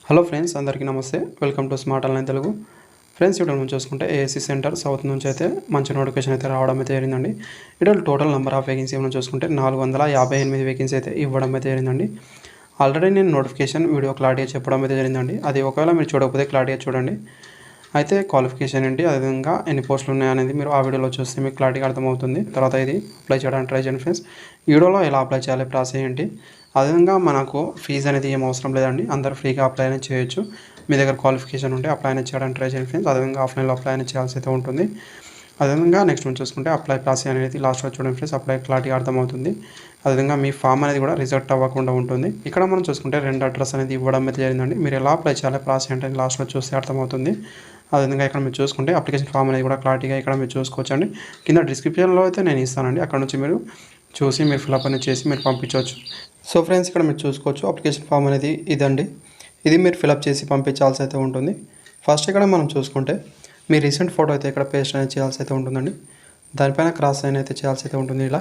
Hello friends, అందరికీ నమస్తే. Welcome to smart online Telugu. Friends, ఇక్కడ నుంచి చూసుకుంటే ఏఎస్సీ సెంటర్ సౌత్ నుంచి అయితే మంచి నోటిఫికేషన్ అయితే రావడం అయితే జరిగిందండి. ఇక్కడ టోటల్ నెంబర్ ఆఫ్ వేకెన్సీ ఏమైనా చూసుకుంటే 458 వేకెన్సీ అయితే ఇవ్వడం అయితే జరిగిందండి. ఆల్రెడీ నేను నోటిఫికేషన్ వీడియో క్లారిటీగా చెప్పడం అయితే జరిగిందండి. అది ఒకవేళ మీరు చూడకపోతే క్లారిటీగా చూడండి. అయితే క్వాలిఫికేషన్ ఏంటి, అదేవిధంగా ఎన్ని పోస్టులు ఉన్నాయనేది మీరు ఆ వీడియోలో చూస్తే మీకు క్లారిటీగా అర్థమవుతుంది. తర్వాత ఇది అప్లై చేయడానికి ట్రై చేయండి ఫ్రెండ్స్. ఈ వీడియోలో ఎలా అప్లై చేయాలి, ప్రాసెస్ ఏంటి, అదేవిధంగా మనకు ఫీజు అనేది ఏం అవసరం లేదండి. అందరూ ఫ్రీగా అప్లై అనేది చేయొచ్చు. మీ దగ్గర క్వాలిఫికేషన్ ఉంటే అప్లై అనేది చేయడానికి ట్రై చేయండి ఫ్రెండ్స్. అదేవిధంగా ఆఫ్లైన్లో అప్లై అనేది చేయాల్సి అయితే ఉంటుంది. అదేవిధంగా నెక్స్ట్ మనం చూసుకుంటే అప్లై ప్రాసెస్ అనేది లాస్ట్లో చూడండి ఫ్రెండ్స్. అప్లై క్లారిటీ అర్థమవుతుంది. అదేవిధంగా మీ ఫామ్ అనేది కూడా రిజెక్ట్ అవ్వకుండా ఉంటుంది. ఇక్కడ మనం చూసుకుంటే 2 అడ్రస్ అనేది ఇవ్వడం అయితే జరిగిందండి. మీరు ఎలా అప్లై చేయాలి, ప్రాసెస్ అంటే లాస్ట్లో చూస్తే అర్థమవుతుంది. అదేవిధంగా ఇక్కడ మీరు చూసుకుంటే అప్లికేషన్ ఫామ్ అనేది కూడా క్లారిటీగా ఇక్కడ మీరు చూసుకోవచ్చండి. కింద డిస్క్రిప్షన్లో అయితే నేను ఇస్తానండి. అక్కడ నుంచి మీరు చూసి మీరు ఫిల్అప్ అనేది చేసి మీరు పంపించవచ్చు. సో ఫ్రెండ్స్, ఇక్కడ మీరు చూసుకోవచ్చు అప్లికేషన్ ఫామ్ అనేది ఇదండి. ఇది మీరు ఫిల్అప్ చేసి పంపించాల్సి అయితే ఉంటుంది. ఫస్ట్ ఇక్కడ మనం చూసుకుంటే మీ రీసెంట్ ఫోటో అయితే ఇక్కడ పేస్ట్ అనేది చేయాల్సి అయితే ఉంటుందండి. దానిపైన క్రాస్ సైన్ అయితే చేయాల్సి అయితే ఉంటుంది. ఇలా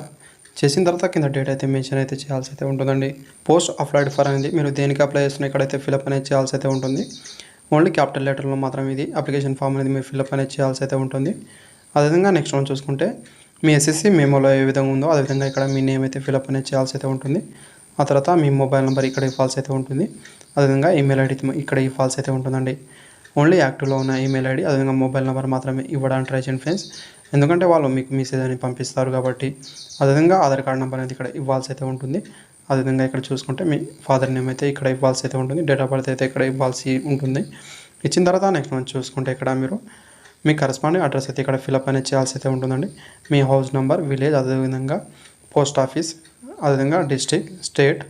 చేసిన తర్వాత కింద డేట్ అయితే మెన్షన్ అయితే చేయాల్సి అయితే ఉంటుందండి. పోస్ట్ అప్లైడ్ ఫర్ అనేది మీరు దేనికి అప్లై చేస్తున్నా ఇక్కడైతే ఫిల్అప్ అనేది చేయాల్సి అయితే ఉంటుంది. ఓన్లీ క్యాపిటల్ లెటర్లో మాత్రం ఇది అప్లికేషన్ ఫామ్ అనేది మీరు ఫిల్అప్ అనేది చేయాల్సి అయితే ఉంటుంది. అదేవిధంగా నెక్స్ట్ మనం చూసుకుంటే మీ ఎస్ఎస్సి మెమోలో ఏ విధంగా ఉందో అదేవిధంగా ఇక్కడ మీ నేమ్ అయితే ఫిల్అప్ అనేది చేయాల్సి అయితే ఉంటుంది. ఆ తర్వాత మీ మొబైల్ నెంబర్ ఇక్కడ ఇవ్వాల్సి అయితే ఉంటుంది. అదేవిధంగా ఈమెయిల్ ఐడి ఇక్కడ ఇవ్వాల్సి అయితే ఉంటుందండి. ఓన్లీ యాక్టివ్లో ఉన్న ఈమెయిల్ ఐడి అదేవిధంగా మొబైల్ నెంబర్ మాత్రమే ఇవ్వడానికి ట్రై చేయండి ఫ్రెండ్స్. ఎందుకంటే వాళ్ళు మీకు మెసేజ్ అని పంపిస్తారు కాబట్టి. అదేవిధంగా ఆధార్ కార్డ్ నెంబర్ అనేది ఇక్కడ ఇవ్వాల్సి అయితే ఉంటుంది. అదేవిధంగా ఇక్కడ చూసుకుంటే మీ ఫాదర్ నేమ్ అయితే ఇక్కడ ఇవ్వాల్సి అయితే ఉంటుంది. డేట్ ఆఫ్ బర్త్ అయితే ఇక్కడ ఇవ్వాల్సి ఉంటుంది. ఇచ్చిన తర్వాత నెక్స్ట్ మనం చూసుకుంటే ఇక్కడ మీరు మీ కరస్పాండింగ్ అడ్రస్ అయితే ఇక్కడ ఫిల్అప్ అనేది చేయాల్సి అయితే ఉంటుందండి. మీ హౌస్ నెంబర్, విలేజ్, అదేవిధంగా పోస్ట్ ఆఫీస్, అదేవిధంగా డిస్ట్రిక్ట్, స్టేట్,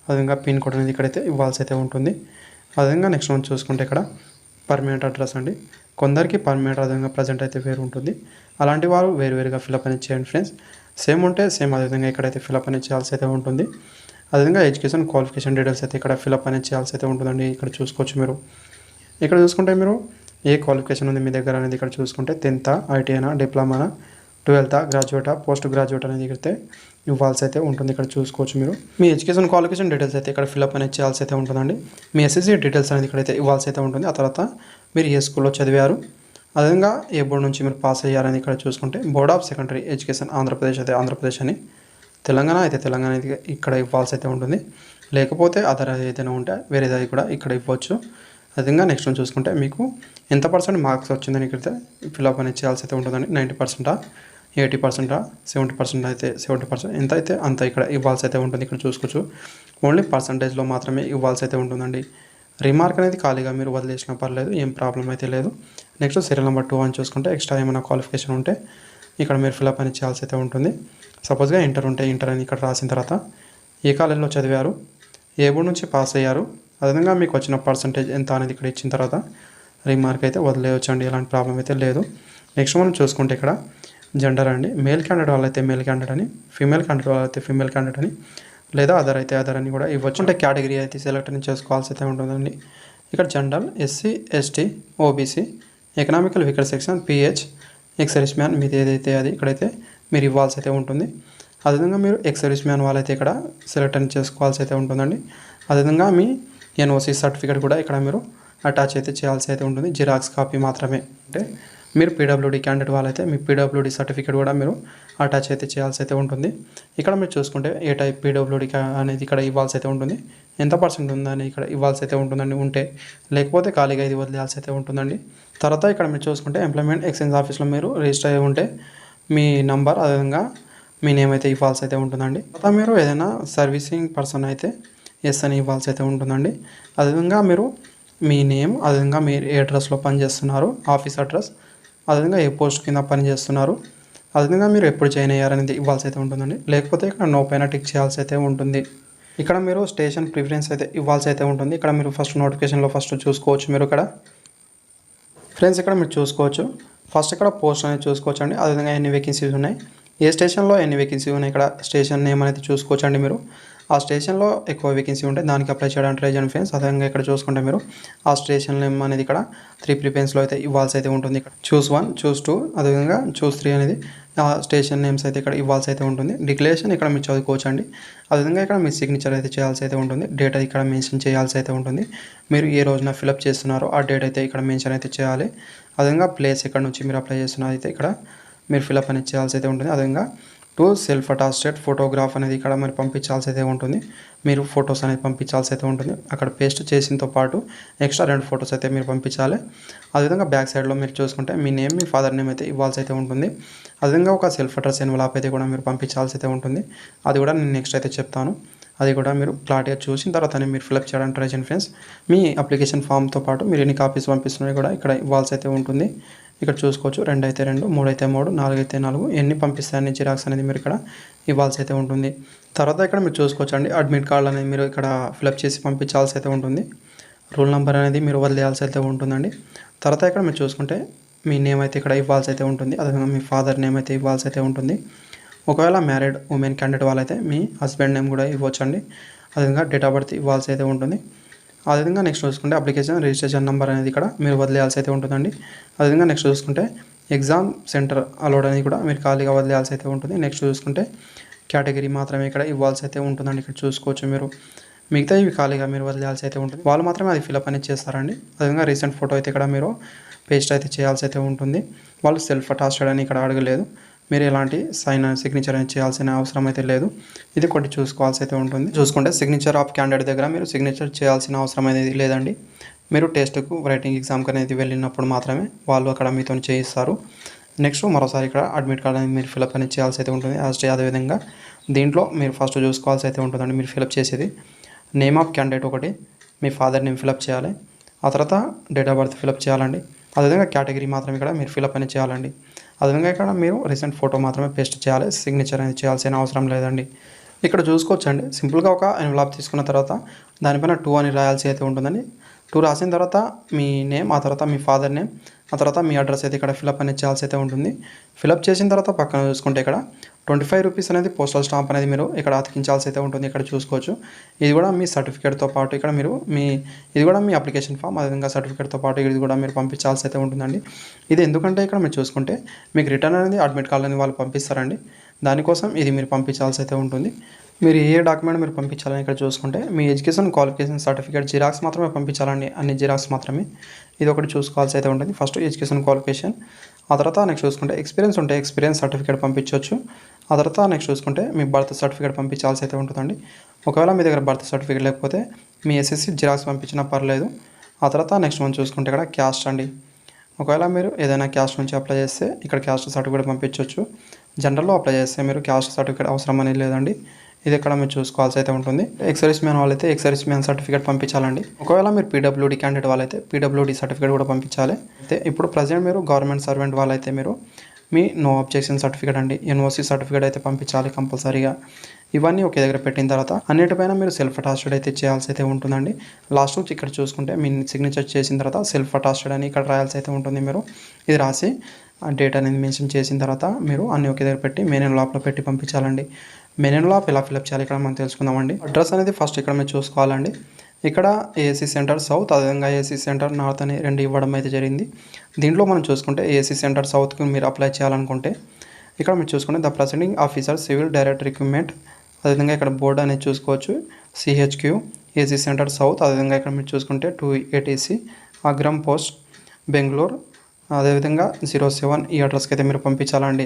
అదేవిధంగా పిన్ కోడ్ అనేది ఇక్కడైతే ఇవ్వాల్సి అయితే ఉంటుంది. అదేవిధంగా నెక్స్ట్ మనం చూసుకుంటే ఇక్కడ పర్మనెంట్ అడ్రస్ అండి. కొందరికి పర్మనెంట్ అదేవిధంగా ప్రజెంట్ అయితే వేరు ఉంటుంది. అలాంటి వారు వేరువేరుగా ఫిల్అప్ అనేది చేయండి ఫ్రెండ్స్. సేమ్ ఉంటే సేమ్ అదేవిధంగా ఇక్కడైతే ఫిల్అప్ అనేది చేయాల్సి అయితే ఉంటుంది. అదేవిధంగా ఎడ్యుకేషన్ క్వాలిఫికేషన్ డీటెయిల్స్ అయితే ఇక్కడ ఫిల్అప్ అనేది చేయాల్సి అయితే ఉంటుందండి. ఇక్కడ చూసుకోవచ్చు మీరు. ఇక్కడ చూసుకుంటే మీరు ఏ క్వాలిఫికేషన్ ఉంది మీ దగ్గర అనేది ఇక్కడ చూసుకుంటే 10th, ఐటీఐనా, డిప్లొమానా, 12th, గ్రాడ్యుయేటా, పోస్ట్ గ్రాడ్యుయేట్ అనేది అయితే ఇవ్వాల్సి అయితే ఉంటుంది. ఇక్కడ చూసుకోవచ్చు మీరు. మీ ఎడ్యుకేషన్ క్వాలిఫికేషన్ డీటెయిల్స్ అయితే ఇక్కడ ఫిల్అప్ అనేది చేయాల్సి అయితే ఉంటుందండి. మీ ఎస్ఎస్సీ డీటెయిల్స్ అనేది ఇక్కడైతే ఇవ్వాల్సి అయితే ఉంటుంది. ఆ తర్వాత మీరు ఏ స్కూల్లో చదివారు, అదేవిధంగా ఏ బోర్డు నుంచి మీరు పాస్ అయ్యారని ఇక్కడ చూసుకుంటే board of secondary education Andhra Pradesh అయితే ఆంధ్రప్రదేశ్ అని, తెలంగాణ అయితే తెలంగాణ అనేది ఇక్కడ ఇవ్వాల్సి అయితే ఉంటుంది. లేకపోతే అదర్ ఏదైనా ఉంటే వేరేది కూడా ఇక్కడ ఇవ్వచ్చు. అదేవిధంగా నెక్స్ట్ చూసుకుంటే మీకు ఎంత పర్సెంట్ మార్క్స్ వచ్చిందని ఇక్కడైతే ఫిల్అప్ అనేది చేయాల్సి అయితే ఉంటుందండి. 90%, 80%, 70% అయితే 70% ఎంత అయితే అంత ఇక్కడ ఇవ్వాల్సి అయితే ఉంటుంది. ఇక్కడ చూసుకోవచ్చు. ఓన్లీ పర్సంటేజ్లో మాత్రమే ఇవ్వాల్సి అయితే ఉంటుందండి. రిమార్క్ అనేది ఖాళీగా మీరు వదిలేసినా పర్లేదు, ఏం ప్రాబ్లం అయితే లేదు. నెక్స్ట్ సీరియల్ నెంబర్ 2 అని చూసుకుంటే ఎక్స్ట్రా ఏమైనా క్వాలిఫికేషన్ ఉంటే ఇక్కడ మీరు ఫిల్అప్ అనేది చేయాల్సి అయితే ఉంటుంది. సపోజ్గా ఇంటర్ ఉంటే ఇంటర్ అని ఇక్కడ రాసిన తర్వాత ఏ కాలేజీలో చదివారు, ఏ బోర్డు నుంచి పాస్ అయ్యారు, అదేవిధంగా మీకు వచ్చిన పర్సంటేజ్ ఎంత అనేది ఇక్కడ ఇచ్చిన తర్వాత రిమార్క్ అయితే వదిలేయచ్చు అండి. ఎలాంటి ప్రాబ్లం అయితే లేదు. నెక్స్ట్ మనం చూసుకుంటే ఇక్కడ జెండర్ అండి. మేల్ క్యాండిడేట్ వాళ్ళైతే మేల్ క్యాండిడేట్ అని, ఫీమేల్ క్యాండిడేట్ వాళ్ళైతే ఫీమేల్ క్యాండిడేట్ అని, లేదా అదర్ అయితే అదర్ అని కూడా ఇవ్వచ్చు. అంటే కేటగిరీ అయితే సెలెక్ట్ అని చేసుకోవాల్సి అయితే ఉంటుందండి. ఇక్కడ general, SC, ST, OBC, economical weaker section, pH, ex service man మీది ఏదైతే అది ఇక్కడైతే మీరు ఇవ్వాల్సి అయితే ఉంటుంది. అదేవిధంగా మీరు ఎక్స్ సర్వీస్ మ్యాన్ వాళ్ళైతే ఇక్కడ సెలెక్ట్ అని చేసుకోవాల్సి అయితే ఉంటుందండి. అదేవిధంగా మీ ఎన్ఓసి సర్టిఫికేట్ కూడా ఇక్కడ మీరు అటాచ్ అయితే చేయాల్సి అయితే ఉంటుంది. జిరాక్స్ కాపీ మాత్రమే. అంటే మీరు పీడబ్ల్యూడీ క్యాండిడేట్ వాళ్ళైతే మీ పీడబ్ల్యూడీ సర్టిఫికేట్ కూడా మీరు అటాచ్ అయితే చేయాల్సి అయితే ఉంటుంది. ఇక్కడ మీరు చూసుకుంటే ఏ టైప్ పీడబ్ల్యూడీ అనేది ఇక్కడ ఇవ్వాల్సి అయితే ఉంటుంది. ఎంత పర్సెంట్ ఉందని ఇక్కడ ఇవ్వాల్సి అయితే ఉంటుందండి ఉంటే, లేకపోతే ఖాళీగా ఇది వదిలేయాల్సి అయితే ఉంటుందండి. తర్వాత ఇక్కడ మీరు చూసుకుంటే ఎంప్లాయ్మెంట్ ఎక్స్చేంజ్ ఆఫీస్లో మీరు రిజిస్టర్ అయ్యి ఉంటే మీ నంబర్ అదేవిధంగా మీ నేమ్ అయితే ఇవ్వాల్సి అయితే ఉంటుందండి. తర్వాత మీరు ఏదైనా సర్వీసింగ్ పర్సన్ అయితే ఎస్ అని ఇవ్వాల్సి అయితే ఉంటుందండి. అదేవిధంగా మీరు మీ నేమ్, అదేవిధంగా మీరు ఏ అడ్రస్లో పనిచేస్తున్నారు, ఆఫీస్ అడ్రస్, అదేవిధంగా ఏ పోస్ట్ కింద పనిచేస్తున్నారు, అదేవిధంగా మీరు ఎప్పుడు జాయిన్ అయ్యారనేది ఇవ్వాల్సి అయితే ఉంటుందండి. లేకపోతే ఇక్కడ నో పైన టిక్ చేయాల్సి అయితే ఉంటుంది. ఇక్కడ మీరు స్టేషన్ ప్రిఫరెన్స్ అయితే ఇవ్వాల్సి అయితే ఉంటుంది. ఇక్కడ మీరు ఫస్ట్ నోటిఫికేషన్లో ఫస్ట్ చూసుకోవచ్చు మీరు ఇక్కడ ఫ్రెండ్స్. ఇక్కడ మీరు చూసుకోవచ్చు ఫస్ట్ ఇక్కడ పోస్ట్ అనేది చూసుకోవచ్చు అండి. అదేవిధంగా ఎన్ని వేకెన్సీస్ ఉన్నాయి, ఏ స్టేషన్లో ఎన్ని వేకెన్సీ ఉన్నాయి, ఇక్కడ స్టేషన్ నేమ్ అనేది చూసుకోవచ్చు అండి. మీరు ఆ స్టేషన్లో ఎక్కువ వేకెన్సీ ఉంటే దానికి అప్లై చేయడానికి ట్రై చేయండి ఫ్రెండ్స్. అదేవిధంగా ఇక్కడ చూసుకుంటే మీరు ఆ స్టేషన్ నేమ్ అనేది ఇక్కడ 3 ప్రిఫరెన్స్లో అయితే ఇవ్వాల్సి అయితే ఉంటుంది. ఇక్కడ చూస్ 1, చూస్ 2, అదేవిధంగా చూస్ 3 అనేది ఆ స్టేషన్ నేమ్స్ అయితే ఇక్కడ ఇవ్వాల్సి అయితే ఉంటుంది. డిక్లరేషన్ ఇక్కడ మీరు చదువుకోవచ్చు అండి. అదేవిధంగా ఇక్కడ మీ సిగ్నేచర్ అయితే చేయాల్సి అయితే ఉంటుంది. డేట్ ఇక్కడ మెన్షన్ చేయాల్సి అయితే ఉంటుంది. మీరు ఏ రోజున ఫిలప్ చేస్తున్నారో ఆ డేట్ అయితే ఇక్కడ మెన్షన్ అయితే చేయాలి. అదేవిధంగా ప్లేస్ ఎక్కడ నుంచి మీరు అప్లై చేస్తున్నారు అయితే ఇక్కడ మీరు ఫిలప్ అనేది చేయాల్సి అయితే ఉంటుంది. అదేవిధంగా టు సెల్ఫ్ అటాస్టెడ్ ఫోటోగ్రాఫ్ అనేది ఇక్కడ మీరు పంపించాల్సి అయితే ఉంటుంది. మీరు ఫొటోస్ అనేది పంపించాల్సి అయితే ఉంటుంది. అక్కడ పేస్ట్ చేసినతో పాటు ఎక్స్ట్రా 2 ఫొటోస్ అయితే మీరు పంపించాలి. అదేవిధంగా బ్యాక్ సైడ్లో మీరు చూసుకుంటే మీ నేమ్, మీ ఫాదర్ నేమ్ అయితే ఇవ్వాల్సి అయితే ఉంటుంది. అదేవిధంగా ఒక సెల్ఫ్ అడ్రస్ ఎన్వలప్ అయితే కూడా మీరు పంపించాల్సి అయితే ఉంటుంది. అది కూడా నేను నెక్స్ట్ అయితే చెప్తాను. అది కూడా మీరు క్లారిటీగా చూసిన తర్వాతనే మీరు ఫిలప్ చేయడానికి ట్రై చేయండి ఫ్రెండ్స్. మీ అప్లికేషన్ ఫామ్తో పాటు మీరు ఎన్ని కాపీస్ పంపిస్తున్నారో కూడా ఇక్కడ ఇవ్వాల్సి అయితే ఉంటుంది. ఇక్కడ చూసుకోవచ్చు 2 అయితే 2, 3 అయితే 3, 4 అయితే 4 ఎన్ని పంపిస్తారని జిరాక్స్ అనేది మీరు ఇక్కడ ఇవ్వాల్సి అయితే ఉంటుంది. తర్వాత ఇక్కడ మీరు చూసుకోవచ్చు అండి, అడ్మిట్ కార్డు అనేది మీరు ఇక్కడ ఫిలప్ చేసి పంపించాల్సి అయితే ఉంటుంది. రూల్ నెంబర్ అనేది మీరు వదిలేయాల్సి అయితే ఉంటుందండి. తర్వాత ఇక్కడ మీరు చూసుకుంటే మీ నేమ్ అయితే ఇక్కడ ఇవ్వాల్సి అయితే ఉంటుంది. అదేవిధంగా మీ ఫాదర్ నేమ్ అయితే ఇవ్వాల్సి అయితే ఉంటుంది. ఒకవేళ మ్యారీడ్ ఉమెన్ క్యాండిడేట్ వాళ్ళైతే మీ హస్బెండ్ నేమ్ కూడా ఇవ్వచ్చండి. అదేవిధంగా డేట్ ఆఫ్ బర్త్ ఇవ్వాల్సి అయితే ఉంటుంది. అదేవిధంగా నెక్స్ట్ చూసుకుంటే అప్లికేషన్ రిజిస్ట్రేషన్ నెంబర్ అనేది ఇక్కడ మీరు వదిలేయాల్సి అయితే ఉంటుందండి. అదేవిధంగా నెక్స్ట్ చూసుకుంటే ఎగ్జామ్ సెంటర్ అలౌడ్ అనేది కూడా మీరు ఖాళీగా వదిలేయాల్సి అయితే ఉంటుంది. నెక్స్ట్ చూసుకుంటే కేటగిరీ మాత్రమే ఇక్కడ ఇవ్వాల్సి అయితే ఉంటుందండి. ఇక్కడ చూసుకోవచ్చు మీరు. మిగతా ఇవి ఖాళీగా మీరు వదిలేయాల్సి అయితే ఉంటుంది. వాళ్ళు మాత్రమే అది ఫిలప్ అనేది చేస్తారండి. అదేవిధంగా రీసెంట్ ఫోటో అయితే ఇక్కడ మీరు పేస్ట్ అయితే చేయాల్సి అయితే ఉంటుంది. వాళ్ళు సెల్ఫ్ అటాస్టెడ్ అని ఇక్కడ అడగలేదు. మీరు ఎలాంటి సైన్ సిగ్నేచర్ అనేది చేయాల్సిన అవసరం అయితే లేదు. ఇది కొద్ది చూసుకోవాల్సి అయితే ఉంటుంది. చూసుకుంటే సిగ్నేచర్ ఆఫ్ క్యాండిడేట్ దగ్గర మీరు సిగ్నేచర్ చేయాల్సిన అవసరం అనేది లేదండి. మీరు టెస్ట్కు రైటింగ్ ఎగ్జామ్కి అనేది వెళ్ళినప్పుడు మాత్రమే వాళ్ళు అక్కడ మీతో చేయిస్తారు. నెక్స్ట్ మరోసారి ఇక్కడ అడ్మిట్ కార్డ్ అనేది మీరు ఫిలప్ అనేది చేయాల్సి అయితే ఉంటుంది. అదేవిధంగా దీంట్లో మీరు ఫస్ట్ చూసుకోవాల్సి అయితే ఉంటుందండి. మీరు ఫిలప్ చేసేది నేమ్ ఆఫ్ క్యాండిడేట్ ఒకటి, మీ ఫాదర్ నేమ్ ఫిలప్ చేయాలి. ఆ తర్వాత డేట్ ఆఫ్ బర్త్ ఫిలప్ చేయాలండి. అదేవిధంగా కేటగిరీ మాత్రం ఇక్కడ మీరు ఫిలప్ అనేది చేయాలండి. అదేవిధంగా ఇక్కడ మీరు రీసెంట్ ఫోటో మాత్రమే పేస్ట్ చేయాలి. సిగ్నేచర్ అనేది చేయాల్సిన అవసరం లేదండి. ఇక్కడ చూసుకోవచ్చండి, సింపుల్గా ఒక ఎన్వలప్ తీసుకున్న తర్వాత దానిపైన 2 అని రాయాల్సి అయితే ఉంటుందండి. 2 రాసిన తర్వాత మీ నేమ్, ఆ తర్వాత మీ ఫాదర్ నేమ్, ఆ తర్వాత మీ అడ్రస్ అయితే ఇక్కడ ఫిలప్ అనేది చేయాల్సి అయితే ఉంటుంది. ఫిలప్ చేసిన తర్వాత పక్కన చూసుకుంటే ఇక్కడ 25 రూపీస్ అనేది పోస్టల్ స్టాంప్ అనేది మీరు ఇక్కడ అతికించాల్సి అయితే ఉంటుంది. ఇక్కడ చూసుకోవచ్చు. ఇది కూడా మీ సర్టిఫికేట్తో పాటు ఇక్కడ మీరు ఇది కూడా మీ అప్లికేషన్ ఫామ్, అదేవిధంగా సర్టిఫికేట్తో పాటు ఇది కూడా మీరు పంపించాల్సి అయితే ఉంటుందండి. ఇది ఎందుకంటే ఇక్కడ మీరు చూసుకుంటే మీకు రిటర్న్ అనేది అడ్మిట్ కార్డ్ అనేది వాళ్ళు పంపిస్తారండి. దానికోసం ఇది మీరు పంపించాల్సి అయితే ఉంటుంది. మీరు ఏ డాక్యుమెంట్ మీరు పంపించాలని ఇక్కడ చూసుకుంటే మీ ఎడ్యుకేషన్ క్వాలిఫికేషన్ సర్టిఫికేట్ జిరాక్స్ మాత్రమే పంపించాలండి. అన్ని జిరాక్స్ మాత్రమే. ఇది ఒకటి చూసుకోవాల్సి అయితే ఉంటుంది. ఫస్ట్ ఎడ్యుకేషన్ క్వాలిఫికేషన్, ఆ తర్వాత నెక్స్ట్ చూసుకుంటే ఎక్స్పీరియన్స్ ఉంటే ఎక్స్పీరియన్స్ సర్టిఫికేట్ పంపించవచ్చు. ఆ తర్వాత నెక్స్ట్ చూసుకుంటే మీ బర్త్ సర్టిఫికేట్ పంపించాల్సి అయితే ఉంటుందండి. ఒకవేళ మీ దగ్గర బర్త్ సర్టిఫికేట్ లేకపోతే మీ ఎస్ఎస్సి జిరాక్స్ పంపించినా పర్లేదు. ఆ తర్వాత నెక్స్ట్ మనం చూసుకుంటే ఇక్కడ క్యాస్ట్ అండి. ఒకవేళ మీరు ఏదైనా క్యాస్ట్ నుంచి అప్లై చేస్తే ఇక్కడ క్యాస్ట్ సర్టిఫికేట్ పంపించవచ్చు. జనరల్లో అప్లై చేస్తే మీరు క్యాస్ట్ సర్టిఫికేట్ అవసరం అనేది లేదండి. ఇది ఇక్కడ మీరు చూసుకోవాల్సి అయితే ఉంటుంది. ఎక్సర్వీస్ మ్యాన్ వాళ్ళైతే ఎక్సర్వీస్ మ్యాన్ సర్టిఫికేట్ పంపించాలండి. ఒకవేళ మీరు పీడబ్ల్యూడీ క్యాండిడేట్ వాళ్ళైతే పీడబ్ల్యూడీ సర్టిఫికేట్ కూడా పంపించాలి. అయితే ఇప్పుడు ప్రజెంట్ మీరు గవర్నమెంట్ సర్వెంట్ వాళ్ళైతే మీరు మీ నో అబ్జెక్షన్ సర్టిఫికేట్ అండి, ఎన్ఓసి సర్టిఫికేట్ అయితే పంపించాలి కంపల్సరీగా. ఇవన్నీ ఒకే దగ్గర పెట్టిన తర్వాత అన్నిటిపైన మీరు సెల్ఫ్ అటాస్టెడ్ అయితే చేయాల్సి అయితే ఉంటుందండి. లాస్ట్ నుంచి ఇక్కడ చూసుకుంటే మీ సిగ్నేచర్ చేసిన తర్వాత సెల్ఫ్ అటాస్టెడ్ అని ఇక్కడ రాయాల్సి అయితే ఉంటుంది. మీరు ఇది రాసి ఆ డేట్ అనేది మెన్షన్ చేసిన తర్వాత మీరు అన్ని ఒకే దగ్గర పెట్టి మెయిన్ ఎన్వలప్లో పెట్టి పంపించాలండి. మెయిన్ ఎన్వలప్ ఎలా ఫిలప్ చేయాలి ఇక్కడ మనం తెలుసుకుందామండి. అడ్రస్ అనేది ఫస్ట్ ఇక్కడ మీరు చూసుకోవాలండి. ఇక్కడ ఏసీ సెంటర్ సౌత్, అదేవిధంగా ఏసీ సెంటర్ నార్త్ అని 2 ఇవ్వడం అయితే జరిగింది. దీంట్లో మనం చూసుకుంటే ఏసీ సెంటర్ సౌత్కి మీరు అప్లై చేయాలనుకుంటే ఇక్కడ మీరు చూసుకుంటే the presiding officer civil direct recruitment, అదేవిధంగా ఇక్కడ బోర్డు అనేది చూసుకోవచ్చు సిహెచ్క్యూ ఏసీ సెంటర్ సౌత్. అదేవిధంగా ఇక్కడ మీరు చూసుకుంటే 280 అగ్రం పోస్ట్ బెంగళూరు, అదేవిధంగా 07 ఈ అడ్రస్కి అయితే మీరు పంపించాలండి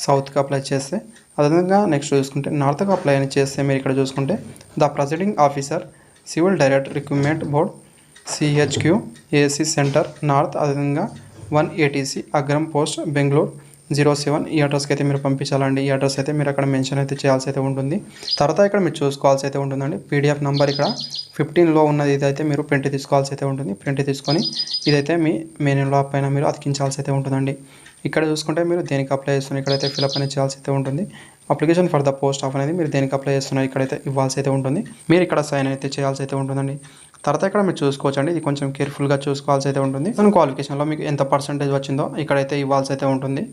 సౌత్కి అప్లై చేస్తే. అదేవిధంగా నెక్స్ట్ చూసుకుంటే నార్త్కి అప్లై అని చేస్తే మీరు ఇక్కడ చూసుకుంటే the presiding officer civil direct recruitment board CHQ AC centre north, అదేవిధంగా 180 అగ్రం పోస్ట్ బెంగళూరు 07 ఈ అడ్రస్కి అయితే మీరు పంపించాలండి. ఈ అడ్రస్ అయితే మీరు అక్కడ మెన్షన్ అయితే చేయాల్సి అయితే ఉంటుంది. తర్వాత ఇక్కడ మీరు చూసుకోవాల్సి అయితే ఉంటుందండి. పీడిఎఫ్ నెంబర్ ఇక్కడ 15లో ఉన్నది ఇదైతే మీరు ప్రింట్ తీసుకోవాల్సి అయితే ఉంటుంది. ప్రింట్ తీసుకొని ఇదైతే మీ మెయిన్ ఎన్వలప్ పైన మీరు అతికించాల్సి అయితే ఉంటుందండి. ఇక్కడ చూసుకుంటే మీరు దేనికి అప్లై చేస్తున్నారు ఇక్కడైతే ఫిలప్ అనేది చేయాల్సి అయితే ఉంటుంది. Application for the post of అనేది మీరు దేనికి అప్లై చేస్తున్నారు ఇక్కడైతే ఇవ్వాల్సి అయితే ఉంటుంది. మీరు ఇక్కడ సైన్ అయితే చేయాల్సి అయితే ఉంటుందండి. తర్వాత ఇక్కడ మీరు చూసుకోవచ్చండి, ఇది కొంచెం కేర్ఫుల్గా చూసుకోవాల్సి అయితే ఉంటుంది. క్వాలిఫికేషన్లో మీకు ఎంత పర్సెంటేజ్ వచ్చిందో ఇక్కడైతే ఇవ్వాల్సి అయితే ఉంటుంది.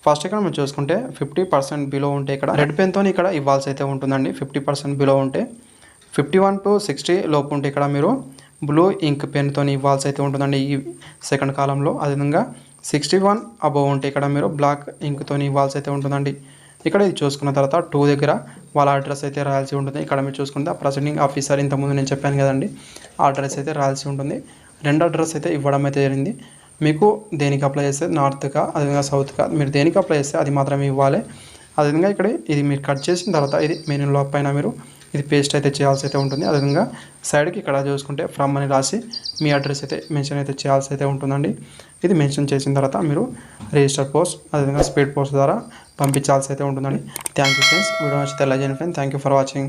ఫస్ట్ ఇక్కడ మీరు చూసుకుంటే 50% బిలో ఉంటే ఇక్కడ రెడ్ పెన్తో ఇక్కడ ఇవ్వాల్సి అయితే ఉంటుందండి. 50% బిలో ఉంటే 51 to 60 లోపు ఉంటే ఇక్కడ మీరు బ్లూ ఇంక్ పెన్తో ఇవ్వాల్సి అయితే ఉంటుందండి ఈ సెకండ్ కాలంలో. అదేవిధంగా 61 అబోవ్ ఉంటే ఇక్కడ మీరు బ్లాక్ ఇంక్తో ఇవ్వాల్సి అయితే ఉంటుందండి. ఇక్కడ ఇది చూసుకున్న తర్వాత 2 దగ్గర వాళ్ళ అడ్రస్ అయితే రాయాల్సి ఉంటుంది. ఇక్కడ మీరు చూసుకుంటే ప్రెసిడెంట్ ఆఫీసర్ ఇంతకుముందు నేను చెప్పాను కదండి, ఆ అడ్రస్ అయితే రాయాల్సి ఉంటుంది. 2 అడ్రస్ అయితే ఇవ్వడం అయితే జరిగింది. మీకు దేనికి అప్లై చేస్తే నార్త్గా, అదేవిధంగా సౌత్గా మీరు దేనికి అప్లై చేస్తే అది మాత్రమే ఇవ్వాలి. అదేవిధంగా ఇక్కడ ఇది మీరు కట్ చేసిన తర్వాత ఇది మెనూలో పైన మీరు ఇది పేస్ట్ అయితే చేయాల్సి అయితే ఉంటుంది. అదేవిధంగా సైడ్కి ఇక్కడ చూసుకుంటే ఫ్రమ్ అని రాసి మీ అడ్రస్ అయితే మెన్షన్ అయితే చేయాల్సి అయితే ఉంటుందండి. ఇది మెన్షన్ చేసిన తర్వాత మీరు రిజిస్టర్ పోస్ట్, అదేవిధంగా స్పీడ్ పోస్ట్ ద్వారా పంపించాల్సి అయితే ఉంటుందండి. Thank you friends. వీడియో నచ్చితే లైక్ చేయండి friends. Thank you for watching.